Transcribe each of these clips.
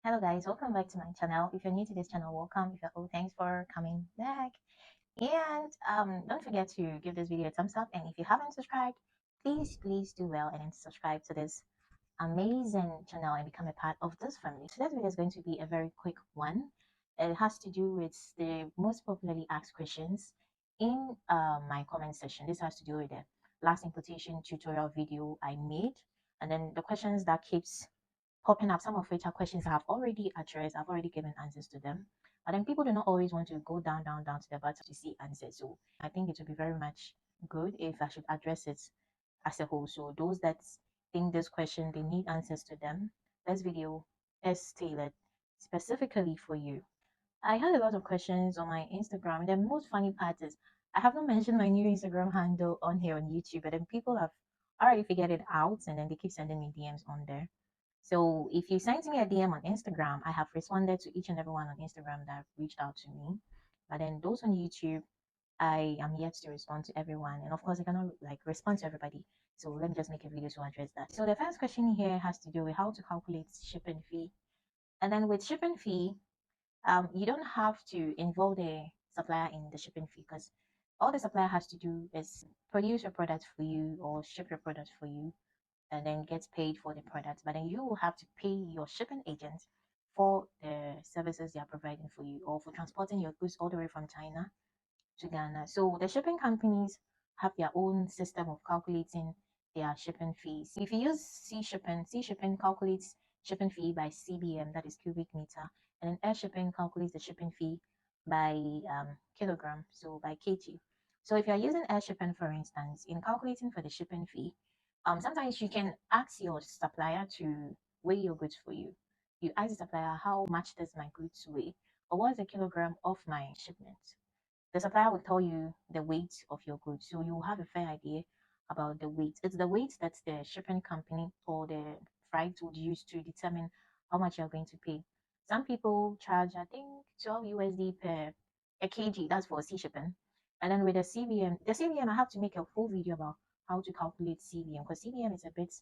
Hello guys, welcome back to my channel. If you're new to this channel, welcome. If you're old, thanks for coming back. And don't forget to give this video a thumbs up. And if you haven't subscribed, please do well and then subscribe to this amazing channel and become a part of this family. Today's video is going to be a very quick one. It has to do with the most popularly asked questions in my comment section. This has to do with the last importation tutorial video I made, and then the questions that keeps popping up, some of which are questions I have already addressed, I've already given answers to them. But then people do not always want to go down to the bottom to see answers. So I think it would be very much good if I should address it as a whole. So those that think this question they need answers to them, this video is tailored specifically for you. I had a lot of questions on my Instagram. The most funny part is I have not mentioned my new Instagram handle on here on YouTube, but then people have already figured it out and then they keep sending me DMs on there. So if you sent me a DM on Instagram, I have responded to each and everyone on Instagram that reached out to me. But then those on YouTube, I am yet to respond to everyone. And of course, I cannot like respond to everybody. So let me just make a video to address that. So the first question here has to do with how to calculate shipping fee. And then with shipping fee, you don't have to involve the supplier in the shipping fee because all the supplier has to do is produce your product for you or ship your product for you and then gets paid for the product. But then you will have to pay your shipping agent for the services they are providing for you or for transporting your goods all the way from China to Ghana. So the shipping companies have their own system of calculating their shipping fees. If you use sea shipping calculates shipping fee by CBM, that is cubic meter, and then air shipping calculates the shipping fee by kilogram, so by kg. So if you're using air shipping, for instance, in calculating for the shipping fee, sometimes you can ask your supplier to weigh your goods for you. You ask the supplier, how much does my goods weigh? Or what's the kilogram of my shipment? The supplier will tell you the weight of your goods, so you will have a fair idea about the weight. It's the weight that the shipping company or the freight would use to determine how much you're going to pay. Some people charge, I think, 12 USD per a kg. That's for sea shipping. And then with the CBM, I have to make a full video about how to calculate CBM because CBM is a bit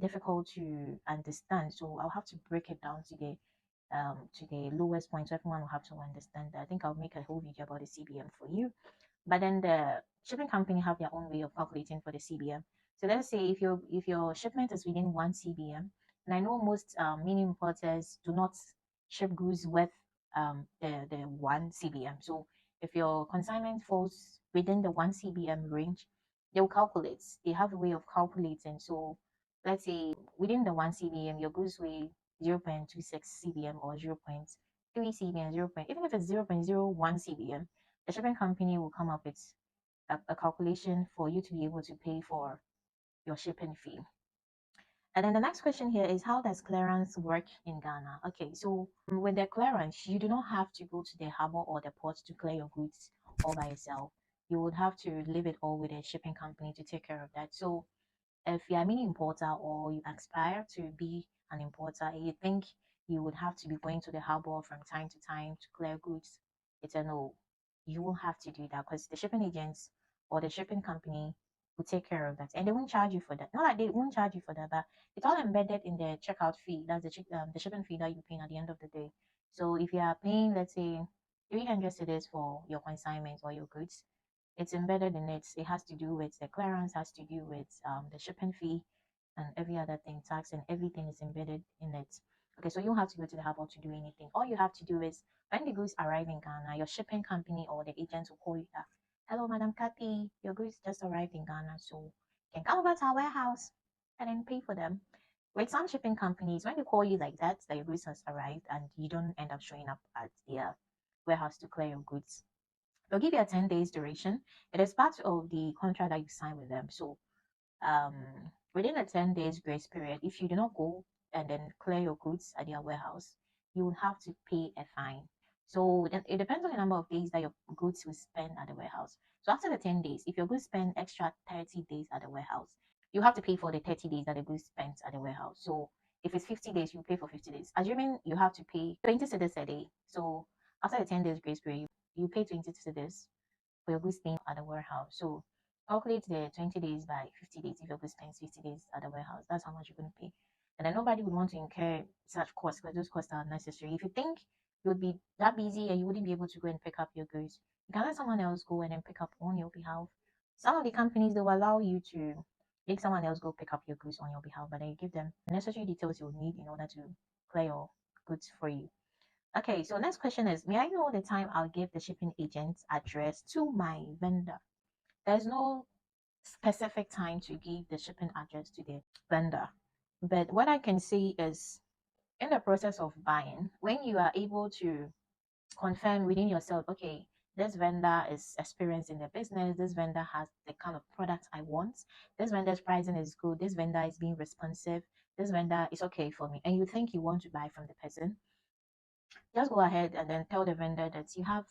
difficult to understand. So I'll have to break it down to the lowest point so everyone will have to understand that. I think I'll make a whole video about the CBM for you. But then the shipping company have their own way of calculating for the CBM. So let's say if your shipment is within 1 CBM, and I know most mini importers do not ship goods with the 1 CBM. So if your consignment falls within the 1 CBM range, they'll calculate. They have a way of calculating. So let's say within the 1 CBM, your goods weigh 0.26 CBM or 0.3 CBM, even if it's 0.01 CBM, the shipping company will come up with a calculation for you to be able to pay for your shipping fee. And then the next question here is, how does clearance work in Ghana? Okay, so with the clearance, you do not have to go to the harbor or the port to clear your goods all by yourself. You would have to leave it all with a shipping company to take care of that. So if you're a mini importer or you aspire to be an importer and you think you would have to be going to the harbor from time to time to clear goods, it's a no. You will have to do that because the shipping agents or the shipping company will take care of that and they won't charge you for that. Not like they won't charge you for that, but it's all embedded in the checkout fee. That's the shipping fee that you're paying at the end of the day. So if you are paying, let's say, 300 cedis for your consignment or your goods, it's embedded in it. It has to do with the clearance, has to do with the shipping fee and every other thing, tax and everything is embedded in it. Okay, so you don't have to go to the harbor to do anything. All you have to do is when the goods arrive in Ghana, your shipping company or the agent will call you that, hello, Madam Kathy, your goods just arrived in Ghana, so you can come over to our warehouse and then pay for them. With some shipping companies, when they call you like that your goods has arrived and you don't end up showing up at their warehouse to clear your goods, they'll give you a 10 days duration. It is part of the contract that you sign with them. So um, within a 10 days grace period, if you do not go and then clear your goods at their warehouse, you will have to pay a fine. So it depends on the number of days that your goods will spend at the warehouse. So after the 10 days, if your goods spend extra 30 days at the warehouse, you have to pay for the 30 days that the goods spent at the warehouse. So if it's 50 days, you pay for 50 days. Assuming you have to pay 20 cedis a day. So after the 10 days grace period, you pay 20 cedis for your goods staying at the warehouse. So calculate the 20 days by 50 days if your goods spends 50 days at the warehouse. That's how much you're going to pay. And then nobody would want to incur such costs because those costs are unnecessary. If you think you would be that busy and you wouldn't be able to go and pick up your goods, you can let someone else go and then pick up on your behalf. Some of the companies, they will allow you to make someone else go pick up your goods on your behalf, but then you give them the necessary details you'll need in order to clear your goods for you. Okay, so next question is, may I know the time I'll give the shipping agent's address to my vendor? There's no specific time to give the shipping address to the vendor. But what I can see is, in the process of buying, when you are able to confirm within yourself, okay, this vendor is experienced in the business, this vendor has the kind of product I want, this vendor's pricing is good, this vendor is being responsive, this vendor is okay for me, and you think you want to buy from the person, just go ahead and then tell the vendor that you have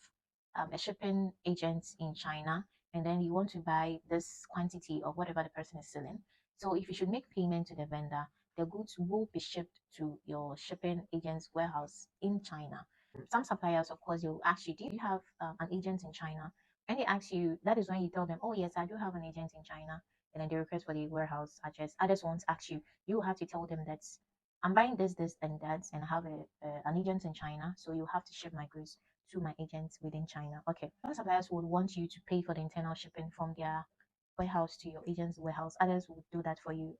a shipping agent in China, and then you want to buy this quantity of whatever the person is selling. So if you should make payment to the vendor, the goods will be shipped to your shipping agent's warehouse in China. Some suppliers, of course, will ask you, do you have an agent in China? And they ask you, that is when you tell them, oh, yes, I do have an agent in China. And then they request for the warehouse address. Others won't ask you. You have to tell them that I'm buying this, and that, and I have an agent in China, so you have to ship my goods to my agents within China. Okay. Some suppliers would want you to pay for the internal shipping from their warehouse to your agent's warehouse. Others would do that for you.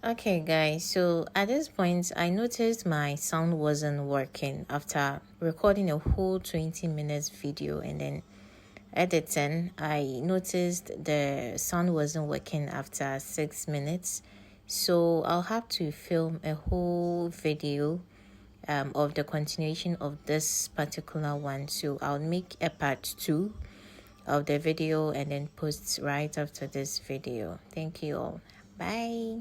Okay, guys, so at this point, I noticed my sound wasn't working after recording a whole 20 minutes video and then editing. I noticed the sound wasn't working after 6 minutes, so I'll have to film a whole video of the continuation of this particular one. So I'll make a part 2 of the video and then post right after this video. Thank you all. Bye.